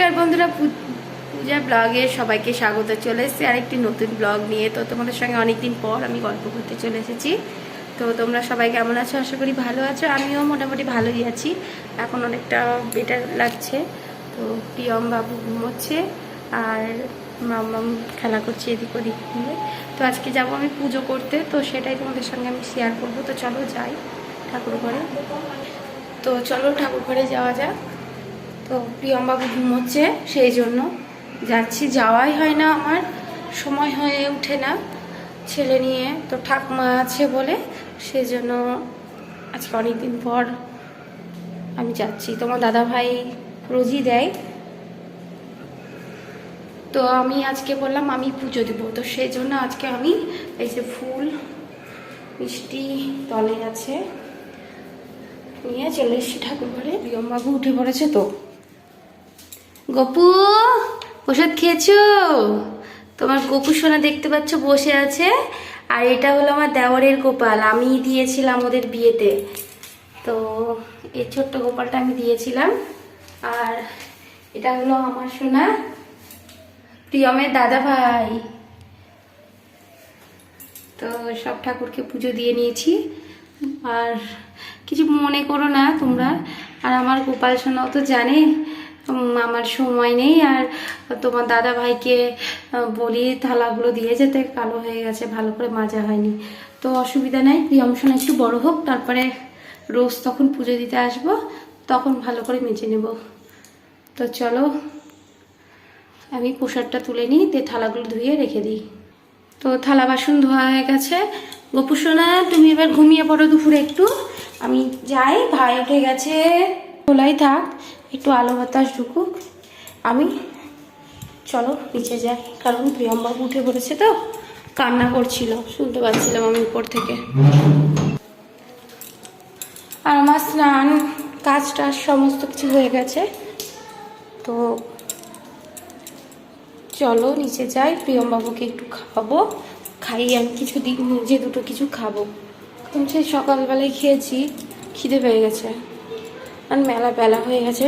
নমস্কার বন্ধুরা, পূজা ব্লগে সবাইকে স্বাগত। চলে এসেছি আরেকটি নতুন ব্লগ নিয়ে। তো তোমাদের সঙ্গে অনেকদিন পর আমি গল্প করতে চলে এসেছি। তো তোমরা সবাই কেমন আছো? আশা করি ভালো আছো। আমিও মোটামুটি ভালোই আছি, এখন অনেকটা বেটার লাগছে। তো প্রিয়ম বাবু ঘুমোচ্ছে আর মাম্মাম খেলা করছে এদিক ওদিক নিয়ে। তো আজকে যাবো আমি পুজো করতে, তো সেটাই তোমাদের সঙ্গে আমি শেয়ার করবো। তো চলো যাই ঠাকুর ঘরে। তো চলো ঠাকুর ঘরে যাওয়া যাক। তো প্রিয়মবাবু ঘুমোচ্ছে, সেই জন্য যাচ্ছি। যাওয়াই হয় না, আমার সময় হয়ে ওঠে না ছেলে নিয়ে। তো ঠাকুমা আছে বলে সেই জন্য আজকে অনেকদিন পর আমি যাচ্ছি। তোমার দাদা ভাই রোজই দেয়, তো আমি আজকে বললাম আমি পুজো দেবো। তো সেই জন্য আজকে আমি এই যে ফুল মিষ্টি তলে আছে নিয়ে চলে এসেছি ঠাকুর ঘরে। প্রিয়মবাবু উঠে পড়েছে। তো গপু, ওষুধ খেয়েছো? তোমার গপু সোনা দেখতে পাচ্ছ বসে আছে। আর এটা হলো আমার দেওরের গোপাল, আমি দিয়েছিলাম ওদের বিয়েতে। তো এই ছোট্ট গোপালটা আমি দিয়েছিলাম। আর এটা হলো আমার সোনা প্রিয়মের দাদা ভাই। তো সব ঠাকুরকে পুজো দিয়ে নিয়েছি, আর কিছু মনে করো না তোমরা। আর আমার গোপাল সোনাও তো জানে আমার সময় নেই। আর তোমার দাদা ভাইকে বলি থালাগুলো দিয়ে যেতে, কালো হয়ে গেছে, ভালো করে মাজা হয়নি। তো অসুবিধা নেই, প্রিয়ম সোনা একটু বড় হোক, তারপরে রোজ তখন পুজো দিতে আসবো, তখন ভালো করে মেজে নেব। তো চলো আমি প্রসাদটা তুলে নিই, দিয়ে থালাগুলো ধুয়ে রেখে দিই। তো থালা বাসন ধোয়া হয়ে গেছে। গপু সোনা তুমি এবার ঘুমিয়ে পড়ো দুপুরে একটু, আমি যাই। ভাই উঠে গেছে, খোলাই থাক, একটু আলো বাতাস ঢুকুক। আমি চলো নিচে যাই, কারণ প্রিয়মবাবু উঠে পড়েছে, তো কান্না করছিল, শুনতে পাচ্ছিলাম আমি উপর থেকে। আর আমার স্নান কাজ টাজ সমস্ত কিছু হয়ে গেছে। তো চলো নিচে যাই, প্রিয়মবাবুকে একটু খাওয়াবো, খাইয়ে আমি কিছু দিন নিজে দুটো কিছু খাবো। কারণ সেই সকালবেলায় খেয়েছি, খিদে পেয়ে গেছে, আর মেলা বেলা হয়ে গেছে।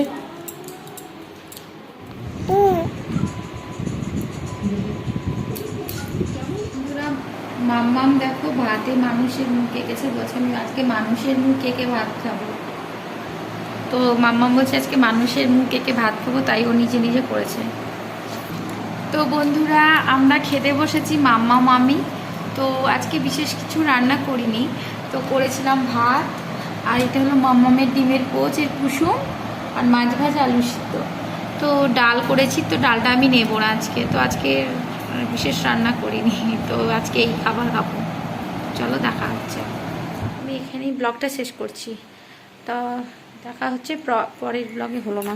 মাম্মাম দেখো ভাতে মানুষের মুখ এঁকেছে, বলছে আমি আজকে মানুষের মুখ এঁকে ভাত খাবো। তো মাম্মাম বলছে আজকে মানুষের মুখ এঁকে ভাত খাবো, তাই ও নিজে নিজে করেছে। তো বন্ধুরা আমরা খেতে বসেছি মাম্মাম আমি। তো আজকে বিশেষ কিছু রান্না করিনি, তো করেছিলাম ভাত, আর এটা হলো মাম্মামের ডিমের পোচ এর কুসুম, আর মাছ ভাজা আলু সিদ্ধ। তো ডাল করেছি, তো ডালটা আমি নেবো না আজকে। তো আজকে বিশেষ রান্না করিনি, তো আজকে এই খাবার খাবো। চলো দেখা হচ্ছে। আমি এখানেই ব্লগটা শেষ করছি। তো দেখা হচ্ছে পরের ব্লগে। হলো না।